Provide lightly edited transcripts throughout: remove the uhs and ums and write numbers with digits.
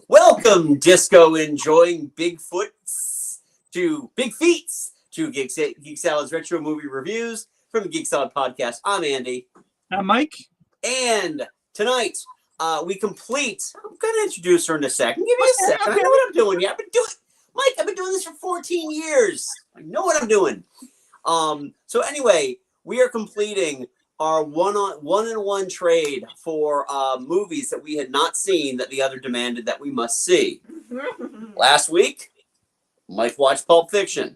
Welcome, disco enjoying Bigfoots to Big Feets to Geek Salad's retro movie reviews from the Geek Salad podcast. I'm Andy. Mike. And tonight we complete. I'm going to introduce her in a second. Give me a second. I know what I'm doing. Yeah, Mike, I've been doing this for 14 years. I know what I'm doing. So anyway, we are completing our one-on-one trade for movies that we had not seen that the other demanded that we must see. Last week, Mike watched Pulp Fiction.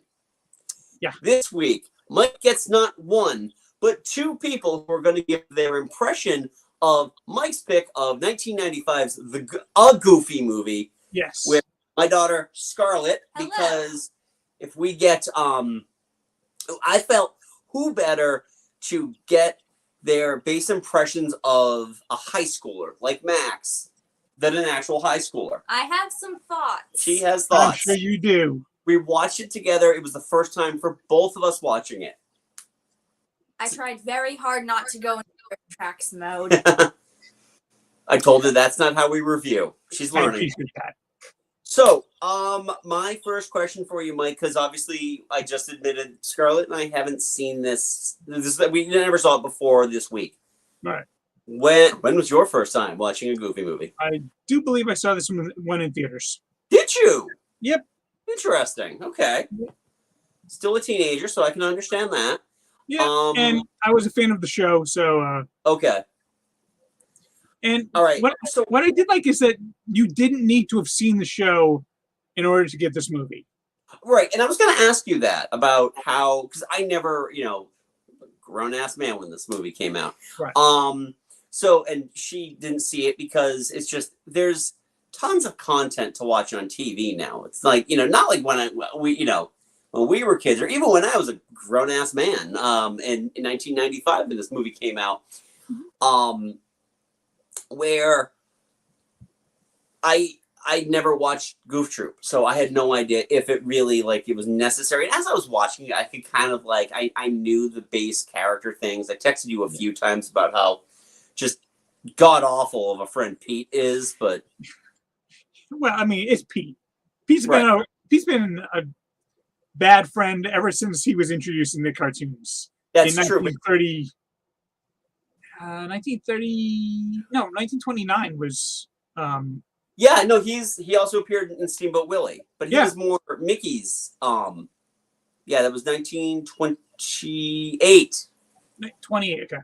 Yeah. This week, Mike gets not one, but two people who are going to give their impression of Mike's pick of 1995's A Goofy Movie. Yes. With my daughter, Scarlett. Hello. Because if we get, I felt who better to get their base impressions of a high schooler like Max than an actual high schooler. I have some thoughts. She has I'm thoughts. sure you do. We watched it together. It was the first time for both of us watching it. I tried very hard not to go into tracks mode. I told her that's not how we review. She's I learning. appreciate that. So, my first question for you, Mike, because obviously I just admitted Scarlett and I haven't seen this. We never saw it before this week. Right. When was your first time watching a Goofy movie? I do believe I saw this one in theaters. Did you? Yep. Interesting. Okay. Still a teenager, so I can understand that. Yeah. And I was a fan of the show, so. Okay. And all right. What I did like is that you didn't need to have seen the show in order to get this movie. Right. And I was going to ask you that about how, because I never, grown ass man when this movie came out. Right. So, and she didn't see it because it's just, there's tons of content to watch on TV now. It's like, not like when we were kids or even when I was a grown ass man, in 1995 when this movie came out, where I never watched Goof Troop, so I had no idea if it really it was necessary. And as I was watching it, I could kind of I knew the base character things. I texted you a few times about how just god awful of a friend Pete is, but well, I mean, it's Pete. Pete's been a bad friend ever since he was introduced in the cartoons. That's in true. 1929 was. Yeah, no, he also appeared in Steamboat Willie, but he was more Mickey's. Yeah, that was 1928. 28. Okay.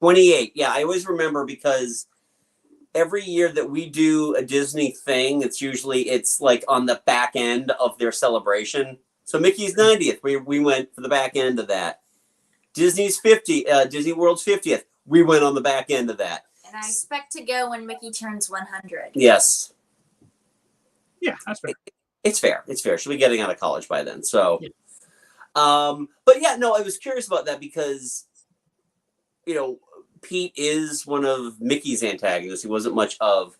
28. Yeah, I always remember because every year that we do a Disney thing, it's on the back end of their celebration. So Mickey's 90th, we went for the back end of that. Disney's Disney World's 50th. We went on the back end of that. And I expect to go when Mickey turns 100. Yes. Yeah, that's fair. It's fair. It's fair. She'll be getting out of college by then. So, yeah. But yeah, no, I was curious about that because, Pete is one of Mickey's antagonists. He wasn't much of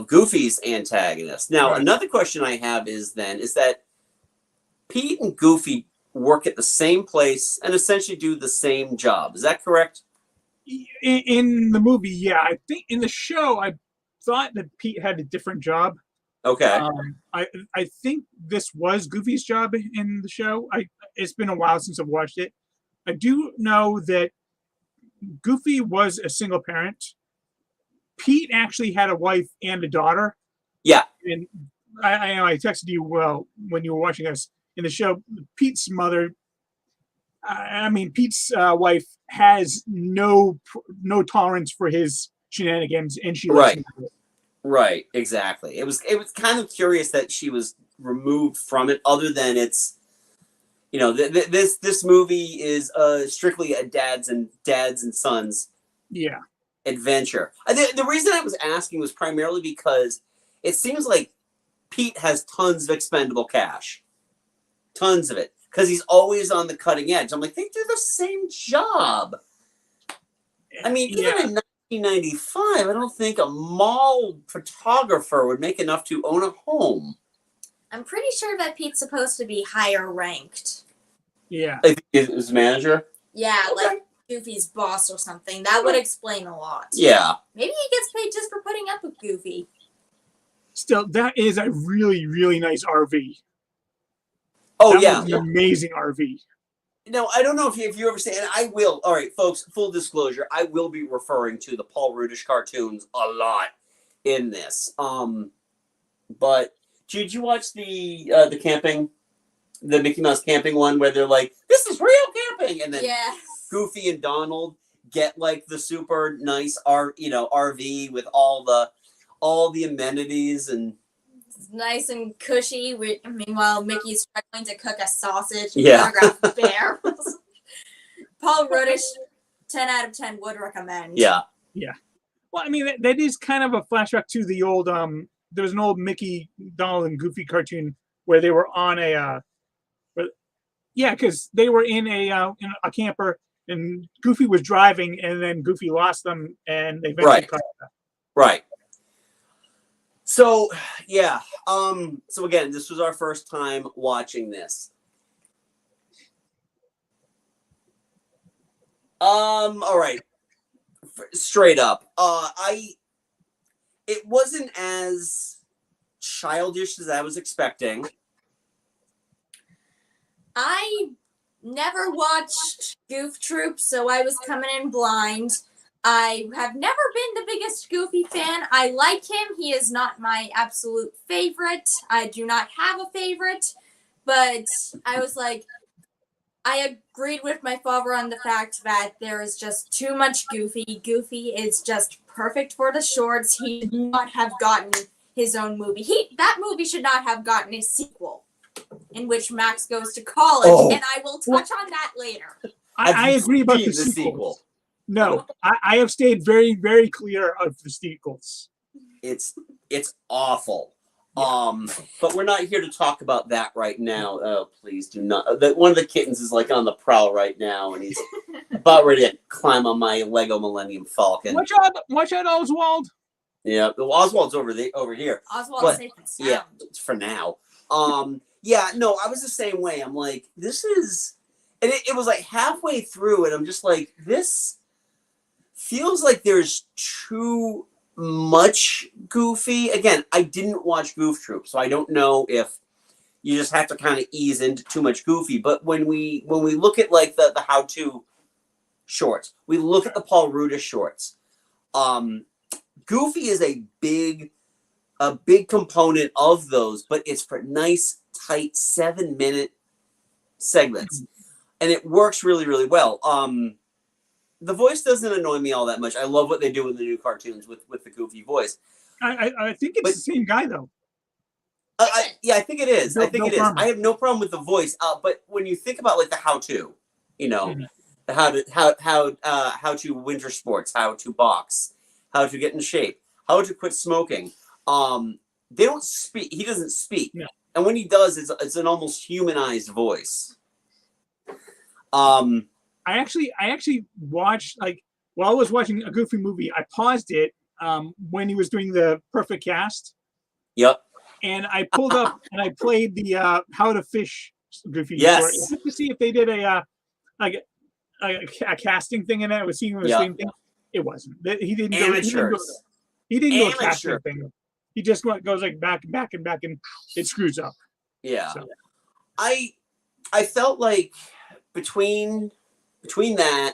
Goofy's antagonist. Now, Another question I have is that Pete and Goofy work at the same place and essentially do the same job. Is that correct? In the movie, yeah. I think in the show, I thought that Pete had a different job. Okay. I think this was Goofy's job in the show. It's been a while since I've watched it. I do know that Goofy was a single parent. Pete actually had a wife and a daughter. Yeah. And I texted you when you were watching us in the show. Pete's mother. Pete's wife has no tolerance for his shenanigans, and she lets him do it. Right, exactly. It was kind of curious that she was removed from it. Other than it's, this movie is strictly a dads and sons adventure. The reason I was asking was primarily because it seems like Pete has tons of expendable cash, tons of it. Because he's always on the cutting edge. I'm like, they do the same job. I mean, even in 1995, I don't think a mall photographer would make enough to own a home. I'm pretty sure that Pete's supposed to be higher ranked. Yeah. His manager? Yeah, like Goofy's boss or something. That would explain a lot. Yeah. Maybe he gets paid just for putting up with Goofy. still, that is a really, really nice RV. Oh, that yeah. was an amazing RV. No, I don't know if you ever say, and I will. All right, folks, full disclosure, I will be referring to the Paul Rudish cartoons a lot in this. But did you watch the camping, the Mickey Mouse camping one where they're like, "This is real camping," and then Goofy and Donald get like the super nice RV with all the amenities and nice and cushy. Meanwhile, Mickey's struggling to cook a sausage. Yeah. Photograph bear. Paul Rudish, 10 out of 10 would recommend. Yeah. Yeah. Well, I mean, that is kind of a flashback to the old, there was an old Mickey, Donald, and Goofy cartoon where they were on because they were in a camper and Goofy was driving and then Goofy lost them and they eventually caught them. Right. So, yeah. So again, this was our first time watching this. All right. Straight up. It wasn't as childish as I was expecting. I never watched Goof Troop, so I was coming in blind. I have never been the biggest Goofy fan. I like him. He is not my absolute favorite. I do not have a favorite. But I was like, I agreed with my father on the fact that there is just too much Goofy. Goofy is just perfect for the shorts. He should not have gotten his own movie. That movie should not have gotten a sequel in which Max goes to college, and I will touch on that later. I agree about the sequel. No, I have stayed very, very clear of the sequels. It's awful. Yeah. But we're not here to talk about that right now. Oh, please do not. One of the kittens is like on the prowl right now, and he's about ready to climb on my Lego Millennium Falcon. Watch out, Oswald. Yeah, Oswald's over here. Oswald's safe and sound. Yeah, for now. Yeah, no, I was the same way. I'm like, this is, and it was like halfway through, and I'm just like, this feels like there's too much Goofy. Again, I didn't watch Goof Troop, so I don't know if you just have to kind of ease into too much Goofy. But when we look at like the how-to shorts, we look at the Paul Rudish shorts. Goofy is a big component of those, but it's for nice, tight 7-minute segments, and it works really, really well. The voice doesn't annoy me all that much. I love what they do with the new cartoons with the Goofy voice. I think it's the same guy though. Yeah, I think it is. I think it is. I have no problem with the voice. But when you think about like the how-to, how to winter sports, how to box, how to get in shape, how to quit smoking. They don't speak. He doesn't speak, no. And when he does, it's an almost humanized voice. I actually watched, like, while I was watching a Goofy movie, I paused it when he was doing the perfect cast. Yep. And I pulled up and I played the How to Fish Goofy. Yes. To see if they did a casting thing in it. I was seeing the same thing. It wasn't. He didn't go. He didn't go casting thing. He just goes like back and back and back, and it screws up. Yeah. So. I felt like between that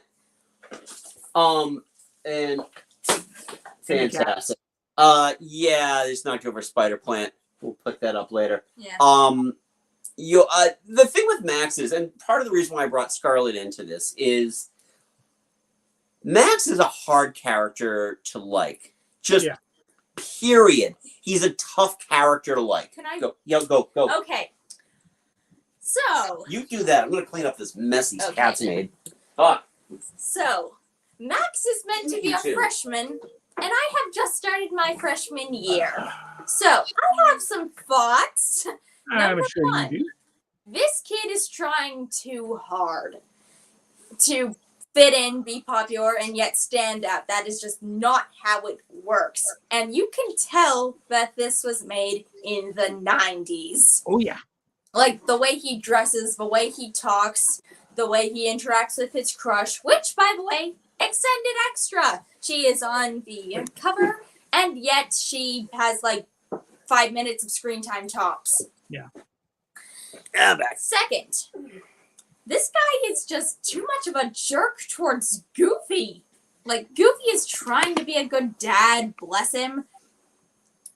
and fantastic. Yeah, there's knocked over Spider Plant. We'll pick that up later. Yeah. The thing with Max is, and part of the reason why I brought Scarlett into this is Max is a hard character to like. Period. He's a tough character to like. Can I? Go. Yeah, go. Okay. So. You do that. I'm going to clean up this mess these cats made. So, Max is meant to be a freshman, and I have just started my freshman year. So, I have some thoughts. Number one, this kid is trying too hard to fit in, be popular, and yet stand out. That is just not how it works. And you can tell that this was made in the 90s. Oh, yeah. Like, the way he dresses, the way he talks, the way he interacts with his crush, which, by the way, extended extra. She is on the cover, and yet she has, like, 5 minutes of screen time tops. Yeah. Second, this guy is just too much of a jerk towards Goofy. Like, Goofy is trying to be a good dad, bless him.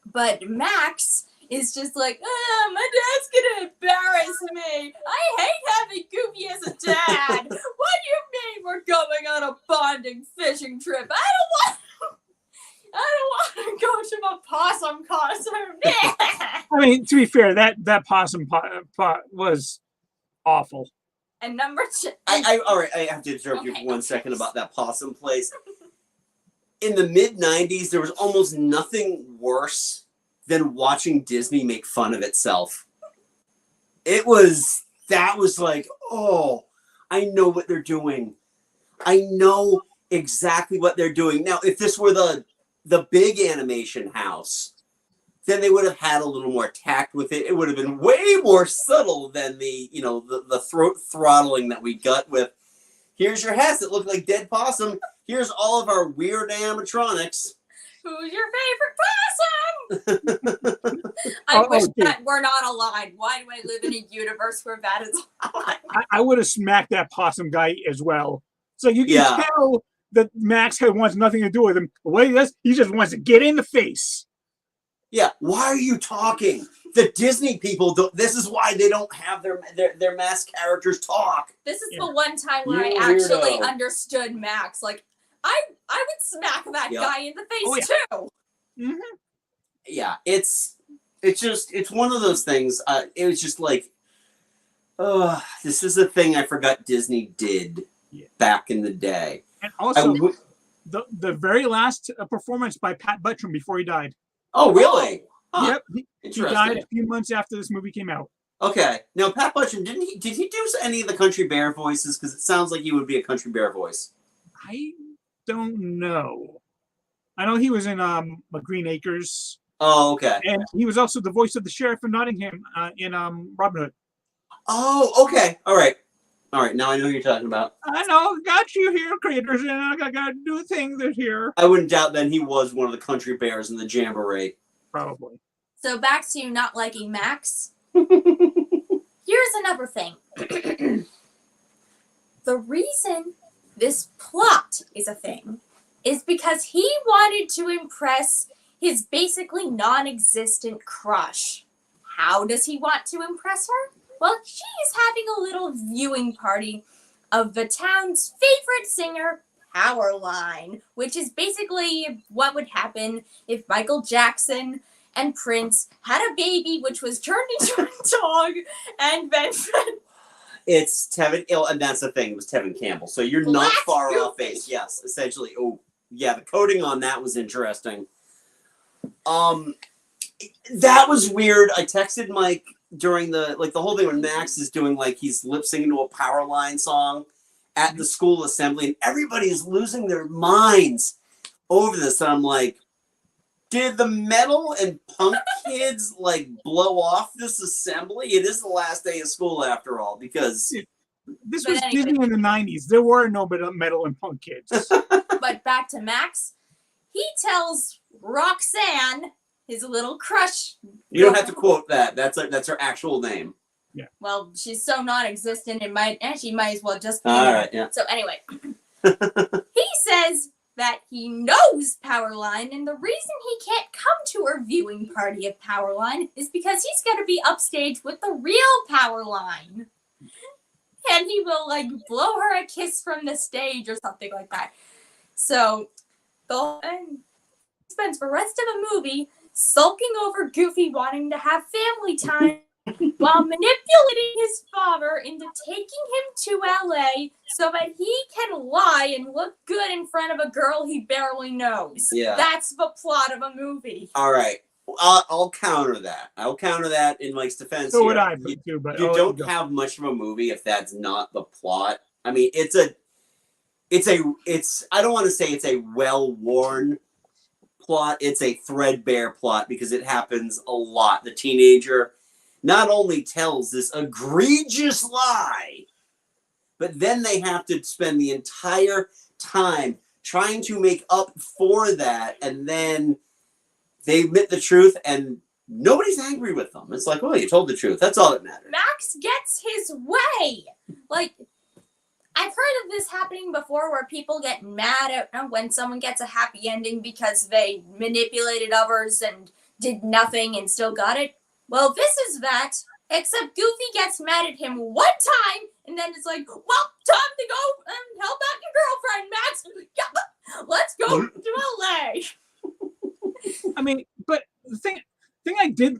But Max is just like, my dad's gonna embarrass me. I hate having Goofy as a dad. What do you mean we're going on a bonding fishing trip? I don't want to go to a possum concert. I mean, to be fair, that possum pot was awful. And number two. All right, I have to interrupt you for 1 second about that possum place. In the mid-90s, there was almost nothing worse than watching Disney make fun of itself. That was like, oh, I know what they're doing. I know exactly what they're doing. Now, if this were the big animation house, then they would have had a little more tact with it. It would have been way more subtle than the throat throttling that we got with, here's your hats that look like dead possum. Here's all of our weird animatronics. Who's your favorite possum? I wish that we're not aligned. Why do I live in a universe where that is aligned? I would have smacked that possum guy as well. So you can tell that Max wants nothing to do with him. The way he does, he just wants to get in the face. Yeah, why are you talking? The Disney people this is why they don't have their masked characters talk. This is the one time where I actually understood Max. Like, I would smack that guy in the face too. Mm-hmm. Yeah, it's one of those things. It was just like, this is a thing I forgot Disney did back in the day. And also, the very last performance by Pat Buttram before he died. Oh, really? Huh. Yep. He died a few months after this movie came out. Okay. Now, Pat Buttram, did he do any of the Country Bear voices? Because it sounds like he would be a Country Bear voice. I don't know. I know he was in Green Acres. Oh, okay. And he was also the voice of the sheriff of Nottingham in Robin Hood. Oh, okay. All right. Now I know who you're talking about. I know. Got you here, creators, and I got to do things this here. I wouldn't doubt that he was one of the Country Bears in the Jamboree. Probably. So back to you not liking Max. Here's another thing. The reason this plot is a thing is because he wanted to impress his basically non-existent crush. How does he want to impress her? Well, she's having a little viewing party of the town's favorite singer, Powerline, which is basically what would happen if Michael Jackson and Prince had a baby, which was turned into a dog, and then it's Tevin, and that's the thing. It was Tevin Campbell, so you're not far off base. Yes, essentially. Oh, yeah, the coding on that was interesting. That was weird. I texted Mike during the whole thing when Max is doing he's lip syncing to a Powerline song at the school assembly, and everybody is losing their minds over this. And I'm like, did the metal and punk kids blow off this assembly? It is the last day of school after all, because this was Disney in the 90s. There were no metal and punk kids. But back to Max, he tells Roxanne, his little crush. You don't have to quote that. That's her actual name. Yeah. Well, she's so non-existent, she might as well just be. All right. Yeah. So anyway, he says that he knows Powerline, and the reason he can't come to her viewing party of Powerline is because he's going to be upstage with the real Powerline. And he will, blow her a kiss from the stage or something like that. So, he spends the rest of the movie sulking over Goofy wanting to have family time while manipulating his father into taking him to LA so that he can lie and look good in front of a girl he barely knows. Yeah. That's the plot of a movie. All right. I'll counter that. I'll counter that in Mike's defense. So would I, too, but you don't have much of a movie if that's not the plot. I mean, I don't want to say it's a well-worn plot. It's a threadbare plot because it happens a lot. The teenager not only tells this egregious lie, but then they have to spend the entire time trying to make up for that, and then they admit the truth, and nobody's angry with them. It's like, oh, you told the truth. That's all that matters. Max gets his way. Like, I've heard of this happening before where people get mad at when someone gets a happy ending because they manipulated others and did nothing and still got it. Well, this is that, except Goofy gets mad at him one time and then it's like, well, time to go and help out your girlfriend, Max. Yeah, let's go to LA. I mean, but the thing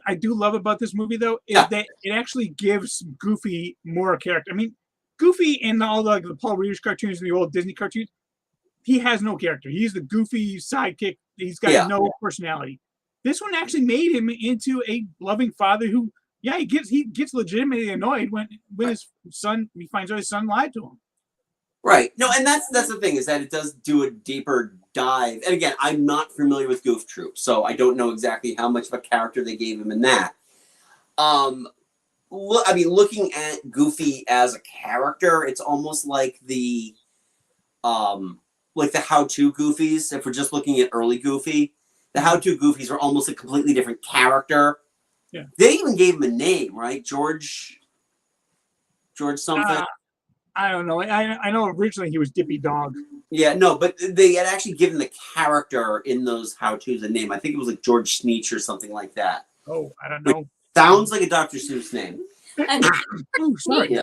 I do love about this movie though is that it actually gives Goofy more character. I mean, Goofy in all the Paul Reed's cartoons and the old Disney cartoons, he has no character. He's the goofy sidekick. He's got no personality. This one actually made him into a loving father who, he gets legitimately annoyed when his son, he finds out his son lied to him. Right. No, and that's the thing, is that it does do a deeper dive. And again, I'm not familiar with Goof Troop, so I don't know exactly how much of a character they gave him in that. I mean, looking at Goofy as a character, it's almost like the how-to Goofies. If we're just looking at early Goofy, the how-to Goofies were almost a completely different character. Yeah. They even gave him a name, right? George something. I don't know. I know originally he was Dippy Dog. Yeah, no, but they had actually given the character in those how-tos a name. I think it was like George Sneetch or something like that. Oh, I don't know. Sounds like a Dr. Seuss name. Oh, sorry. Yeah.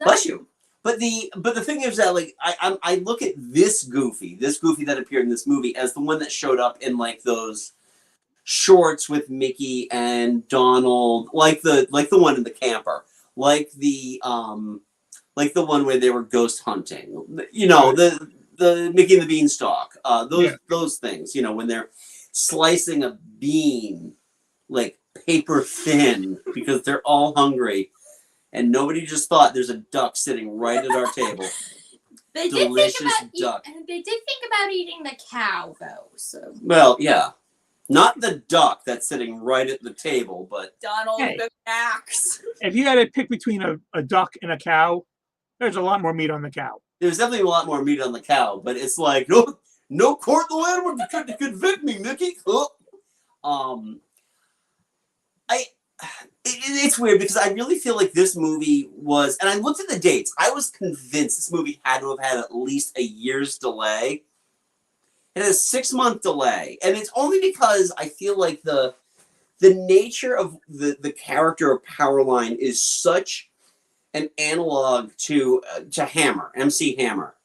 Bless you. But the thing is that, like, I look at this Goofy that appeared in this movie as the one that showed up in like those shorts with Mickey and Donald, like the one in the camper, like the one where they were ghost hunting. You know, the Mickey and the Beanstalk. Those things. You know, when they're slicing a bean like paper thin because they're all hungry, and nobody just thought there's a duck sitting right at our table. They Delicious duck. They did think about eating the cow, though. So. Well, yeah, not the duck that's sitting right at the table, but Donald the axe. If you had to pick between a duck and a cow, there's a lot more meat on the cow. There's definitely a lot more meat on the cow, but it's like no court in the land would try to convict me, Mickey. It's weird because I really feel like this movie was, and I looked at the dates, I was convinced this movie had to have had at least a year's delay. It had a 6-month delay, and it's only because I feel like the nature of the character of Powerline is such an analog to Hammer, MC Hammer,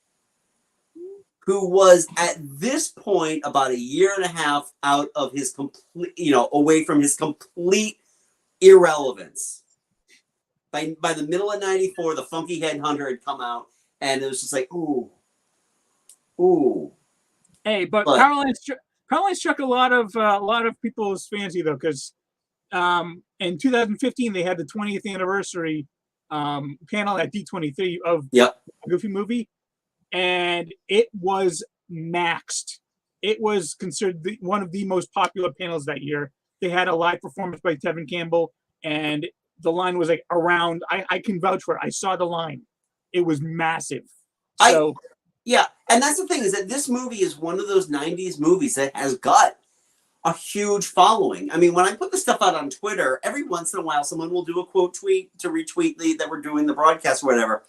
who was at this point about a year and a half out of his complete, away from his complete irrelevance. By the middle of '94, the Funky Headhunter had come out, and it was just like, ooh. Hey, but Powerline struck a lot of people's fancy though, because in 2015 they had the 20th anniversary panel at D23 of the Goofy movie, and it was maxed. It was considered one of the most popular panels that year. They had a live performance by Tevin Campbell, and the line was like around. I can vouch for it. I saw the line. It was massive. So, and that's the thing, is that this movie is one of those 90s movies that has got a huge following. I mean, when I put the stuff out on Twitter, every once in a while, someone will do a quote tweet to retweet that we're doing the broadcast or whatever.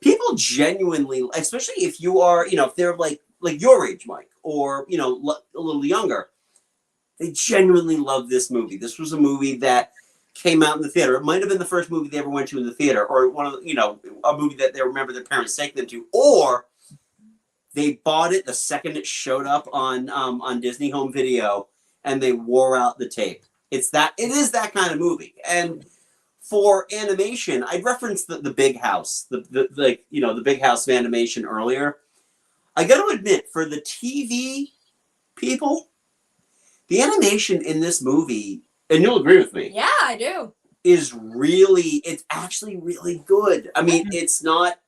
People genuinely, especially if you are, if they're like your age, Mike, or, a little younger, they genuinely love this movie. This was a movie that came out in the theater. It might have been the first movie they ever went to in the theater, or one of a movie that they remember their parents taking them to, or they bought it the second it showed up on Disney Home Video, and they wore out the tape. It is that kind of movie. And for animation, I referenced the Big House, the Big House of animation earlier. I got to admit, for the TV people, the animation in this movie, and you'll agree with me. Yeah, I do. It's actually really good. I mean, it's not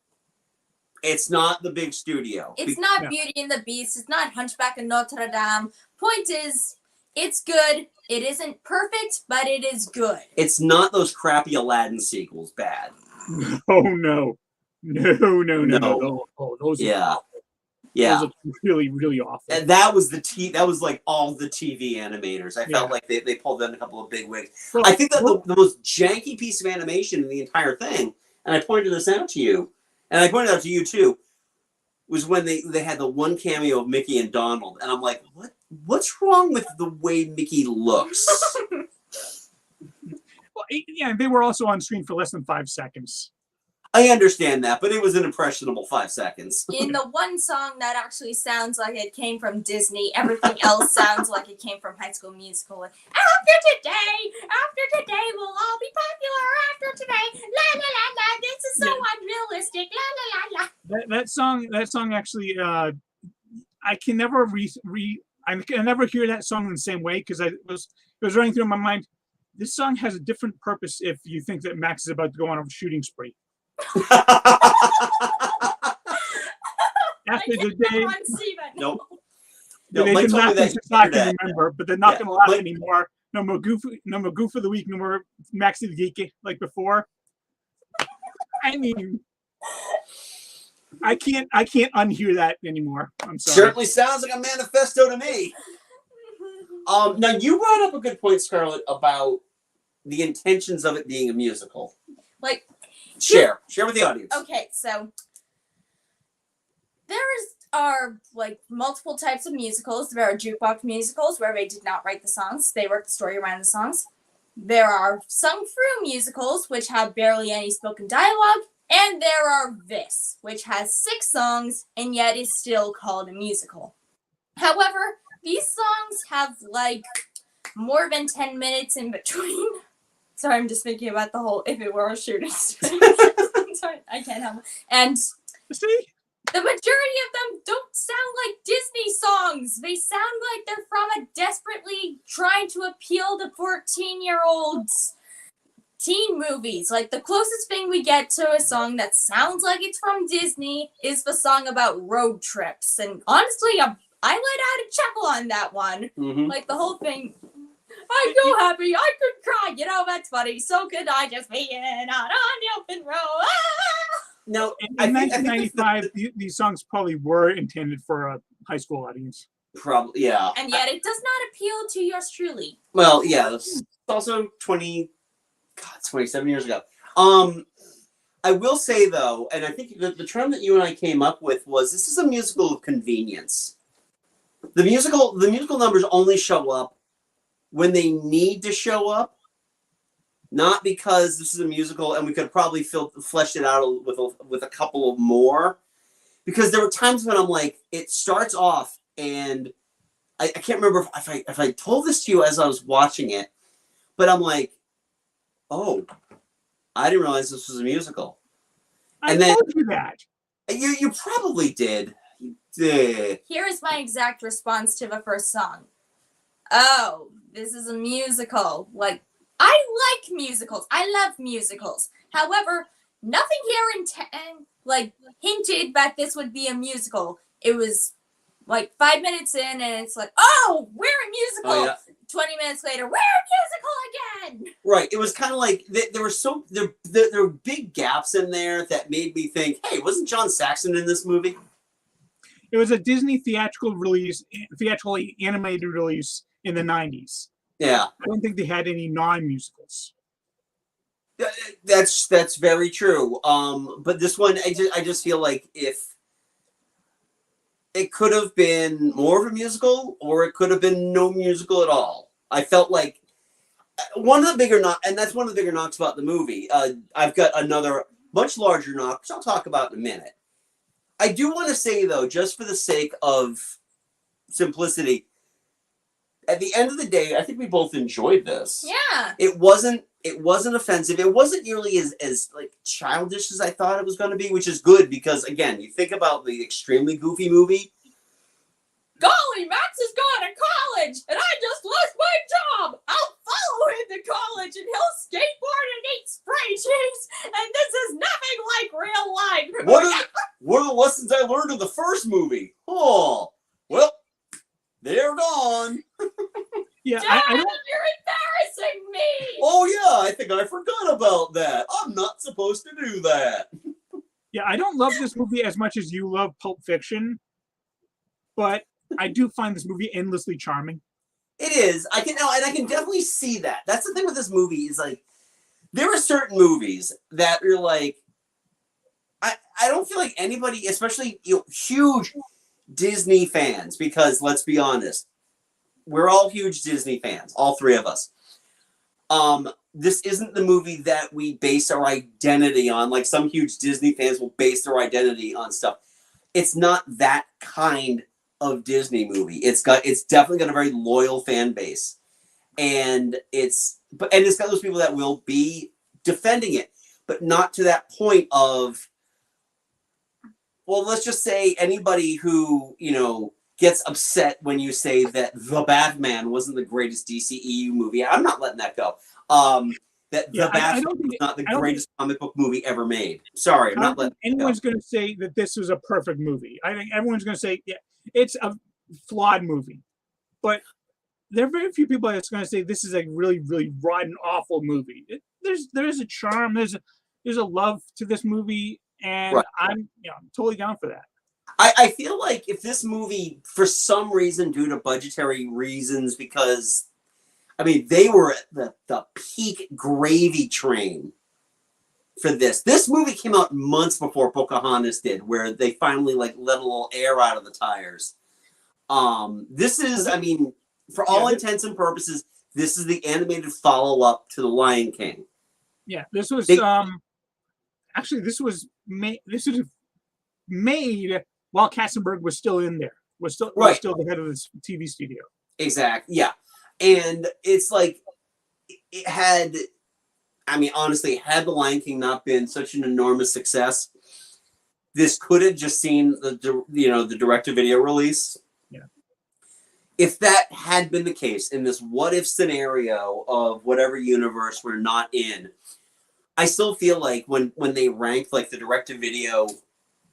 the big studio. It's not Beauty and the Beast. It's not Hunchback of Notre Dame. Point is, it's good. It isn't perfect, but it is good. It's not those crappy Aladdin sequels bad. Oh, no. No. Oh, those are Yeah, was really, really awful. and that was that was like all the TV animators. I felt like they pulled in a couple of big wigs. Well, I think that the most janky piece of animation in the entire thing, and I pointed this out to you, and I pointed out to you too, was when they had the one cameo of Mickey and Donald, and I'm like, what's wrong with the way Mickey looks? Well, yeah, they were also on screen for less than 5 seconds. I understand that, but it was an impressionable 5 seconds. In the one song that actually sounds like it came from Disney, everything else sounds like it came from High School Musical. After today, we'll all be popular. After today, la la la la. This is so unrealistic. La la la la. That song actually, I can never I can never hear that song in the same way because it was running through my mind. This song has a different purpose if you think that Max is about to go on a shooting spree. After the day, nope. They can laugh and not going to remember, but they're not going to laugh anymore. No more goof of the week. No more Maxie the Geek like before. I mean, I can't unhear that anymore. I'm sorry. Certainly sounds like a manifesto to me. Now you brought up a good point, Scarlett, about the intentions of it being a musical. Like, share with the audience. Okay, so are like multiple types of musicals. There are jukebox musicals where they did not write the songs; they wrote the story around the songs. There are sung-through musicals which have barely any spoken dialogue, and there are this, which has 6 songs and yet is still called a musical. However, these songs have like more than 10 minutes in between. Sorry, I'm just thinking about the whole if it were a shooting. Sorry, I can't help it. And see, the majority of them don't sound like Disney songs. They sound like they're from a desperately trying to appeal to 14-year-olds teen movies. Like, the closest thing we get to a song that sounds like it's from Disney is the song about road trips. And honestly, I let out a chuckle on that one. Mm-hmm. Like, the whole thing, I'm so happy, I could cry. You know, that's funny. So could I just be out on the open road. Ah! No, in 1995, these songs probably were intended for a high school audience. Probably, yeah. And yet it does not appeal to yours truly. Well, yeah, it's also 27 years ago. I will say, though, and I think the term that you and I came up with was, this is a musical of convenience. The musical numbers only show up when they need to show up, not because this is a musical and we could probably fleshed it out with a couple of more. Because there were times when I'm like, it starts off and I can't remember if I told this to you as I was watching it, but I'm like, oh, I didn't realize this was a musical. I told you that. You probably did. You did. Here is my exact response to the first song. Oh, this is a musical. Like, I like musicals. I love musicals. However, nothing here hinted that this would be a musical. It was like 5 minutes in, and it's like, oh, we're a musical. Oh, yeah. 20 minutes later, we're a musical again. Right. It was kind of like there were big gaps in there that made me think, hey, wasn't John Saxon in this movie? It was a Disney theatrically animated release in the 90s. Yeah. I don't think they had any non-musicals. That's very true. But this one, I just feel like if it could have been more of a musical, or it could have been no musical at all. I felt like one of the bigger knocks about the movie. I've got another much larger knock, which I'll talk about in a minute. I do want to say, though, just for the sake of simplicity, at the end of the day, I think we both enjoyed this. Yeah. It wasn't offensive. It wasn't nearly as like childish as I thought it was going to be, which is good because, again, you think about the extremely goofy movie. Golly, Max is going to college, and I just lost my job. I'll follow him to college, and he'll skateboard and eat spray cheese, and this is nothing like real life. What are the lessons I learned in the first movie? Oh, well, they're gone. Yeah, Dad, you're embarrassing me. Oh, yeah, I think I forgot about that. I'm not supposed to do that. Yeah, I don't love this movie as much as you love Pulp Fiction. but I do find this movie endlessly charming. It is. I can definitely see that. That's the thing with this movie is like, there are certain movies that are like, I don't feel like anybody, especially huge Disney fans, because let's be honest, we're all huge Disney fans, all three of us. This isn't the movie that we base our identity on. Like some huge Disney fans will base their identity on stuff. It's not that kind of Disney movie. It's definitely got a very loyal fan base, and it's got those people that will be defending it, but not to that point of, well, let's just say anybody who gets upset when you say that The Batman wasn't the greatest DCEU movie. I'm not letting that go. That The Batman was not the greatest comic book movie ever made. Sorry, I'm not letting anyone's going to say that this was a perfect movie. I think everyone's going to say, yeah, it's a flawed movie. But there are very few people that's going to say this is a really, really rotten, awful movie. There's a charm, there's a love to this movie, and right. I'm totally down for that. I feel like if this movie, for some reason, due to budgetary reasons, because they were at the peak gravy train for this. This movie came out months before Pocahontas did, where they finally let a little air out of the tires. This is, for all intents and purposes, this is the animated follow-up to The Lion King. Yeah, this was actually this was made while Katzenberg was still in there. Was still the head of the TV studio. Exactly. Yeah. And it's like, it had, honestly, had The Lion King not been such an enormous success, this could have just seen the direct-to-video release. Yeah. If that had been the case in this what-if scenario of whatever universe we're not in, I still feel like when they rank like the direct-to-video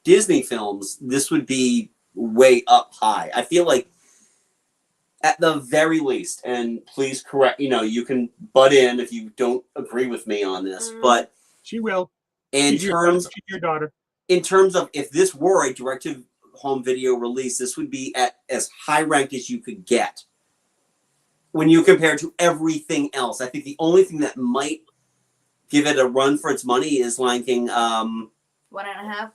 Disney films, this would be way up high. I feel like at the very least, and please correct, you can butt in if you don't agree with me on this, but she will. She's your daughter. In terms of if this were a direct-to-home video release, this would be at as high ranked as you could get when you compare to everything else. I think the only thing that might give it a run for its money is Lion King. 1.5.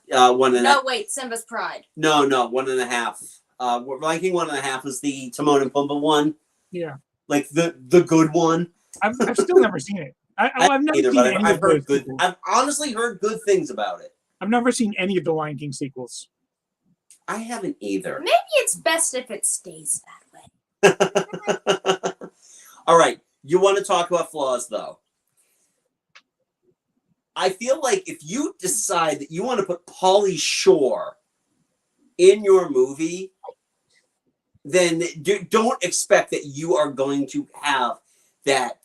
1.5. No, wait, Simba's Pride. No, 1.5. Lion King 1.5 is the Timon and Pumbaa one. Yeah, like the good one. I've still never seen it. I've never seen any I've of heard those good. I've honestly heard good things about it. I've never seen any of the Lion King sequels. I haven't either. Maybe it's best if it stays that way. All right, you want to talk about flaws, though. I feel like if you decide that you want to put Pauly Shore in your movie, then don't expect that you are going to have that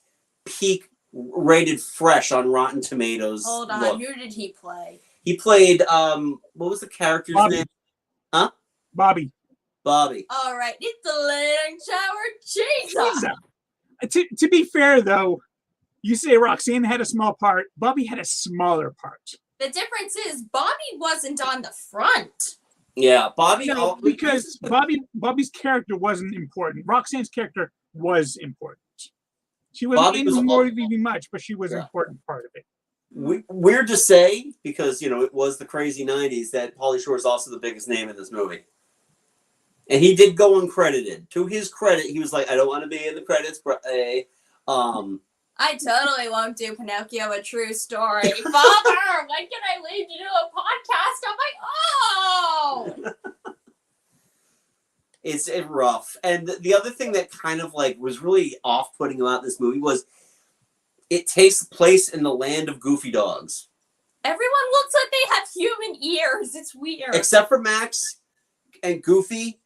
peak rated fresh on Rotten Tomatoes. Hold on, look. Who did he play? He played, what was the character's name? Huh? Bobby. All right, it's the Lang Shower Jesus. To be fair, though, you say Roxanne had a small part. Bobby had a smaller part. The difference is Bobby wasn't on the front. Yeah, Bobby. No, because Bobby's character wasn't important. Roxanne's character was important. She wasn't in the movie much, but she was an important part of it. Weird to say, because it was the crazy 90s, that Pauly Shore is also the biggest name in this movie. And he did go uncredited. To his credit, he was like, I don't want to be in the credits, but I totally won't do Pinocchio, a true story. Father, when can I leave to do a podcast? I'm like, oh! It's rough. And the other thing that kind of was really off-putting about this movie was it takes place in the land of goofy dogs. Everyone looks like they have human ears. It's weird. Except for Max and Goofy,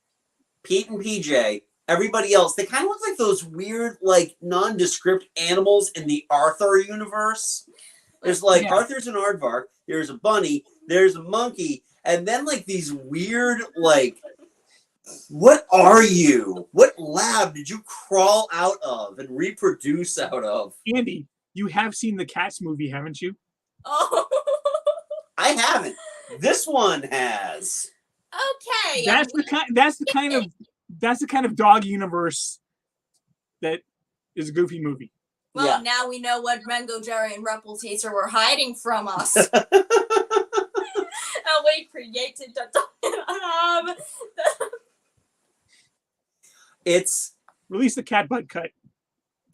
Pete and PJ. Everybody else, they kind of look like those weird, nondescript animals in the Arthur universe. There's Arthur's an aardvark, there's a bunny, there's a monkey, and then these weird, what are you? What lab did you crawl out of and reproduce out of? Andy, you have seen the Cats movie, haven't you? Oh. I haven't. This one has. Okay. That's the kind of dog universe that is a Goofy movie. Well, now we know what Mango Jerry and Rumpelteacher were hiding from us. We created It's release the cat butt cut.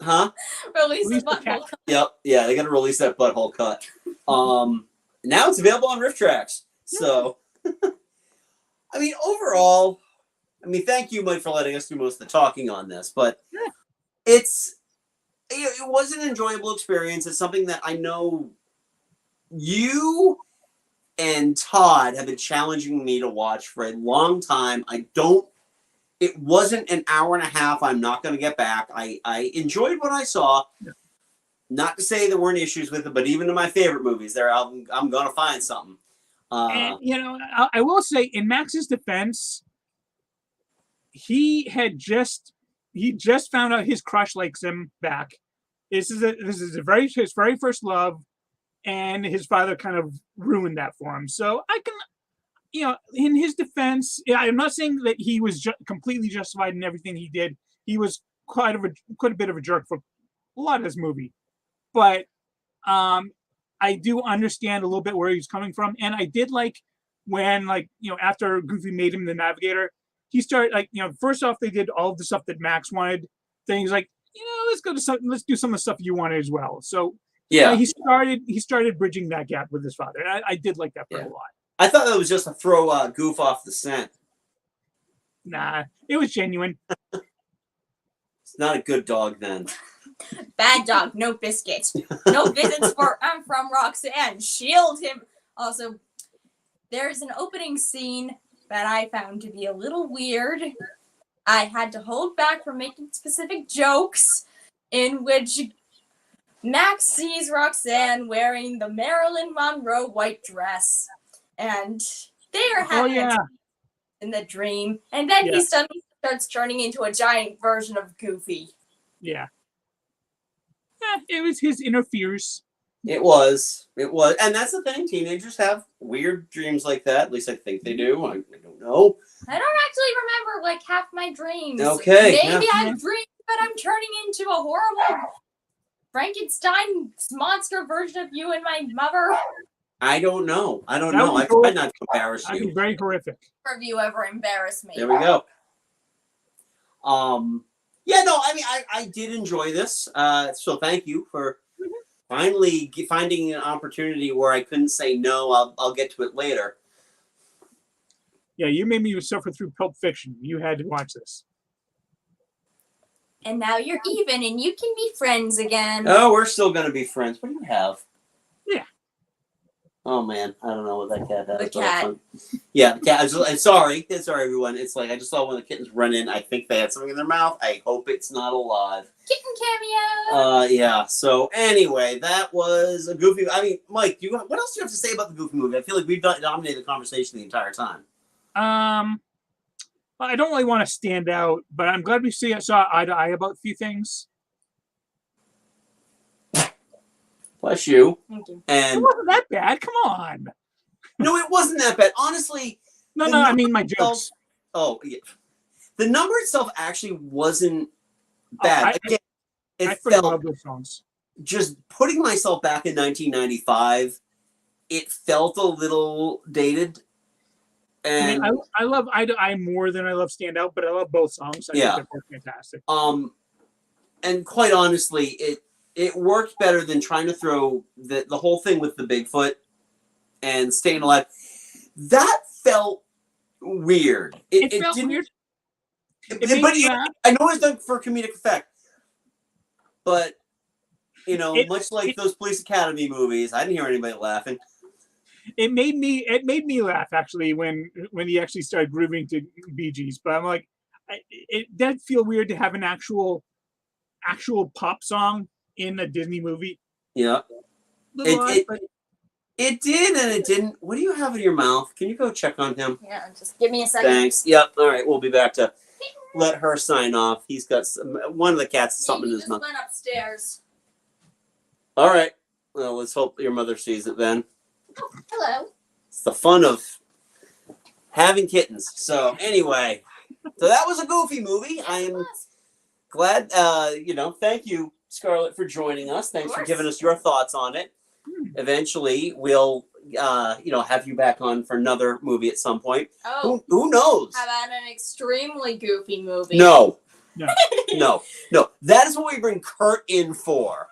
Huh? Release the butthole cut. Yep. Yeah, they got to release that butthole cut. Now it's available on Riff Tracks. So, I mean, overall, thank you, Mike, for letting us do most of the talking on this. But it was an enjoyable experience. It's something that I know you and Todd have been challenging me to watch for a long time. It wasn't an hour and a half. I'm not going to get back. I enjoyed what I saw. Yeah. Not to say there weren't issues with it, but even in my favorite movies, I'm going to find something. And, I will say, in Max's defense, he just found out his crush likes him back. This is his very first love, and his father kind of ruined that for him. So I can, in his defense, I'm not saying that he was completely justified in everything he did. He was quite a bit of a jerk for a lot of this movie, but I do understand a little bit where he's coming from, and I did like when, after Goofy made him the navigator, he started first off they did all of the stuff that Max wanted. Then he's like, let's do some of the stuff you wanted as well. So yeah, he started bridging that gap with his father. I did like that part a lot. I thought that was just to throw Goof off the scent. Nah, it was genuine. It's not a good dog then. Bad dog, no biscuits. No visits from Roxanne. Shield him. Also, there's an opening scene that I found to be a little weird. I had to hold back from making specific jokes in which Max sees Roxanne wearing the Marilyn Monroe white dress. And they are having in the dream. And then he suddenly starts turning into a giant version of Goofy. Yeah. It was his inner fears. It was. And that's the thing. Teenagers have weird dreams like that. At least I think they do. I don't know. I don't actually remember half my dreams. Okay. Maybe I've dreamed that I'm turning into a horrible Frankenstein monster version of you and my mother. I don't know. I tried not to embarrass you. That'd be very horrific. Have you ever embarrassed me? There we go. I did enjoy this. So thank you for finally finding an opportunity where I couldn't say no. I'll get to it later. Yeah, you made me suffer through Pulp Fiction. You had to watch this. And now you're even, and you can be friends again. Oh, we're still going to be friends. What do you have? Yeah. Oh, man. I don't know what that cat has. The cat. Yeah, the cat. I'm sorry. Sorry, everyone. It's I just saw one of the kittens run in. I think they had something in their mouth. I hope it's not alive. Kitten cameo. Yeah. So, anyway, that was a Goofy... Mike, what else do you have to say about the Goofy movie? I feel like we've dominated the conversation the entire time. I don't really want to stand out, but I'm glad we saw eye to eye about a few things. Bless you. Thank you. And it wasn't that bad. Come on. No, it wasn't that bad. Honestly. No, I mean my jokes. Yeah. The number itself actually wasn't bad. I felt those songs. Just putting myself back in 1995, it felt a little dated. And I love Eye to Eye more than I love Stand Out, but I love both songs. I think they're both fantastic. And quite honestly, it worked better than trying to throw the whole thing with the Bigfoot and Staying Alive. That felt weird. It felt weird. I know it's done for comedic effect, but much like those Police Academy movies, I didn't hear anybody laughing. It made me laugh actually when he actually started grooving to Bee Gees, but I'm like, it did feel weird to have an actual pop song in a Disney movie. Yeah, it did and it didn't. What do you have in your mouth? Can you go check on him? Yeah, just give me a second. Thanks. Yep. All right, we'll be back to let her sign off. He's got one of the cats something in his mouth. Went upstairs. All right. Well, let's hope your mother sees it then. Oh, hello. It's the fun of having kittens. So anyway, so that was a Goofy movie. I am glad. Thank you, Scarlett, for joining us. Thanks for giving us your thoughts on it. Eventually, we'll have you back on for another movie at some point. Oh, who knows? How about an extremely goofy movie? No. That is what we bring Kurt in for.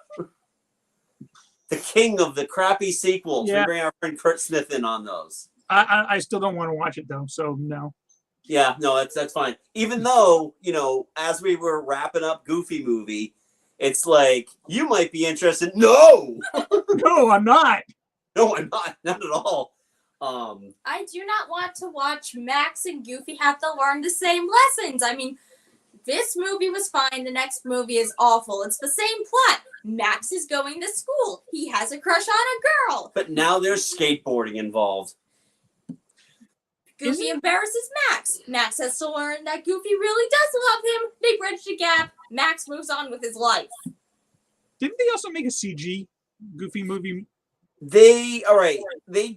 The king of the crappy sequels. Yeah. We bring our friend Kurt Smith in on those. I still don't want to watch it though, so no. Yeah, no, that's fine. Even though, as we were wrapping up Goofy movie, it's like, you might be interested. No! No, I'm not. No, I'm not. Not at all. I do not want to watch Max and Goofy have to learn the same lessons. I mean, this movie was fine. The next movie is awful. It's the same plot. Max is going to school. He has a crush on a girl. But now there's skateboarding involved. Goofy embarrasses Max. Max has to learn that Goofy really does love him. They bridge the gap. Max moves on with his life. Didn't they also make a CG Goofy movie? They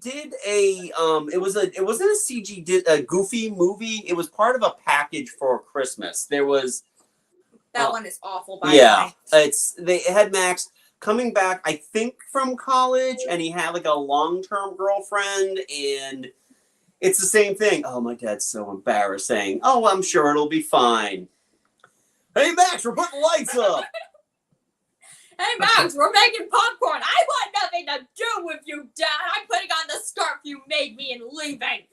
did a it wasn't a CG a Goofy movie. It was part of a package for Christmas. There was that one is awful, by the way. They had Max coming back, I think, from college, and he had like a long-term girlfriend, and it's the same thing. Oh, my dad's so embarrassing. Oh, I'm sure it'll be fine. Hey, Max, we're putting lights up. Hey, Max, we're making popcorn. I want nothing to do with you, Dad. I'm putting on the scarf you made me and leaving.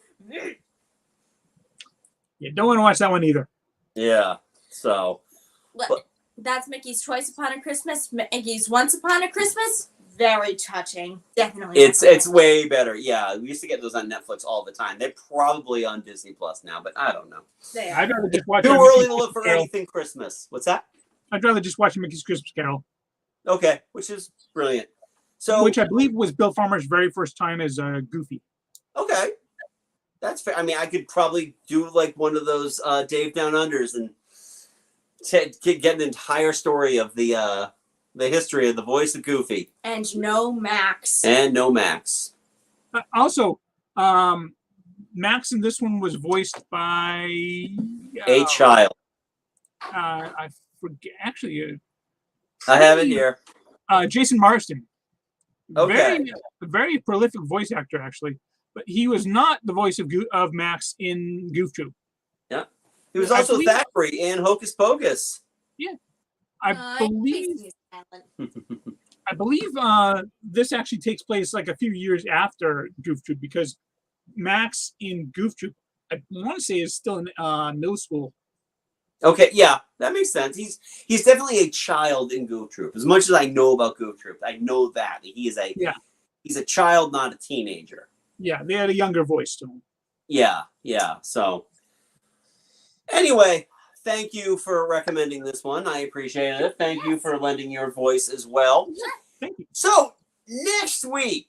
Yeah, don't want to watch that one either. Yeah, so. That's Mickey's Twice Upon a Christmas. Mickey's Once Upon a Christmas. Very touching. Definitely. It's way better. Yeah, we used to get those on Netflix all the time. They're probably on Disney Plus now, but I don't know. They are. I'd rather just watch Too early to look for anything Christmas. What's that? I'd rather just watch Mickey's Christmas Carol. Okay, which is brilliant. So, which I believe was Bill Farmer's very first time as Goofy. Okay, that's fair. I mean, I could probably do like one of those Dave Down Unders and get an entire story of the history of the voice of Goofy. And no Max. Also, Max in this one was voiced by a child. I forget. Actually, I have it here. Jason Marsden. Okay. Very prolific voice actor, actually. But he was not the voice of Max in Goof Troop. Yeah. He was also Thackeray in Hocus Pocus. Yeah. I believe this actually takes place like a few years after Goof Troop, because Max in Goof Troop, I want to say, is still in middle school. Okay, yeah, that makes sense. He's definitely a child in Goof Troop. As much as I know about Goof Troop, I know that he's a child, not a teenager. Yeah, they had a younger voice to him. Yeah. So anyway, thank you for recommending this one. I appreciate it. Thank you for lending your voice as well. Thank you. So next week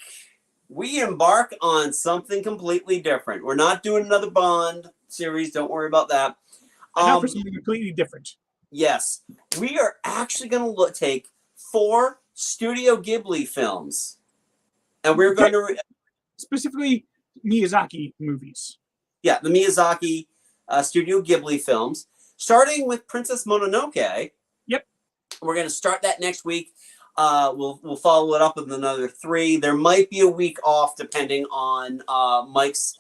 we embark on something completely different. We're not doing another Bond series. Don't worry about that. For something completely different. Yes, we are actually going to take 4 Studio Ghibli films, and we're going to specifically Miyazaki movies. Yeah, the Miyazaki Studio Ghibli films, starting with Princess Mononoke. Yep, we're going to start that next week. We'll follow it up with another 3. There might be a week off depending on Mike's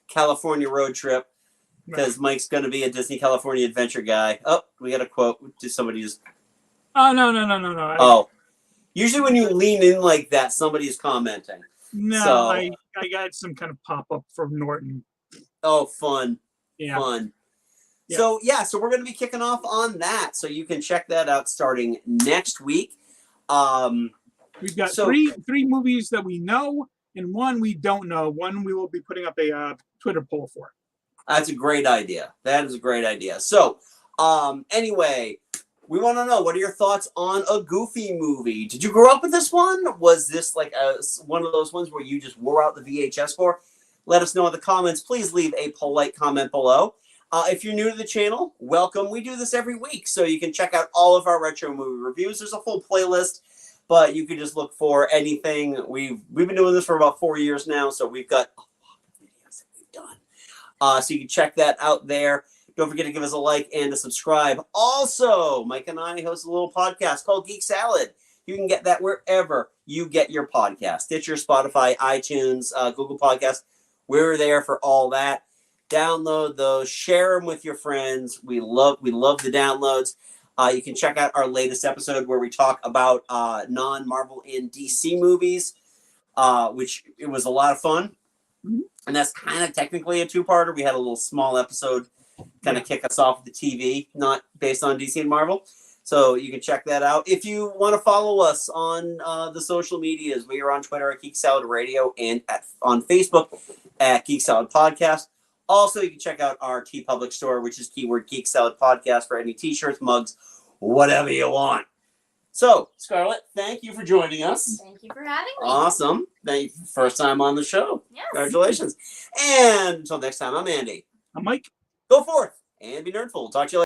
California road trip. Because Mike's going to be a Disney California Adventure guy. Oh, we got a quote. Did somebody just... Oh, no. Oh. Usually when you lean in like that, somebody's commenting. No, so, I got some kind of pop-up from Norton. Oh, fun. Yeah. Fun. Yeah. So we're going to be kicking off on that. So you can check that out starting next week. We've got three movies that we know and one we don't know. One we will be putting up a Twitter poll for. That's a great idea. That is a great idea. So, anyway, we want to know, what are your thoughts on a Goofy movie? Did you grow up with this one? Was this like one of those ones where you just wore out the VHS for? Let us know in the comments. Please leave a polite comment below. If you're new to the channel, welcome. We do this every week, so you can check out all of our retro movie reviews. There's a full playlist, but you can just look for anything. We've been doing this for about 4 years now, so we've got a lot of videos that we've done. So you can check that out there. Don't forget to give us a like and to subscribe. Also, Mike and I host a little podcast called Geek Salad. You can get that wherever you get your podcast. Stitcher, Spotify, iTunes, Google Podcasts. We're there for all that. Download those. Share them with your friends. We love the downloads. You can check out our latest episode where we talk about non-Marvel and DC movies, which it was a lot of fun. Mm-hmm. And that's kind of technically a two-parter. We had a little small episode kind of kick us off with the TV, not based on DC and Marvel. So you can check that out. If you want to follow us on the social medias, we are on Twitter at Geek Salad Radio and on Facebook at Geek Salad Podcast. Also, you can check out our TeePublic store, which is keyword Geek Salad Podcast for any t-shirts, mugs, whatever you want. So, Scarlett, thank you for joining us. Thank you for having me. Awesome. Thank you. First time on the show. Yes. Congratulations. And until next time, I'm Andy. I'm Mike. Go forth and be nerdful. Talk to you later.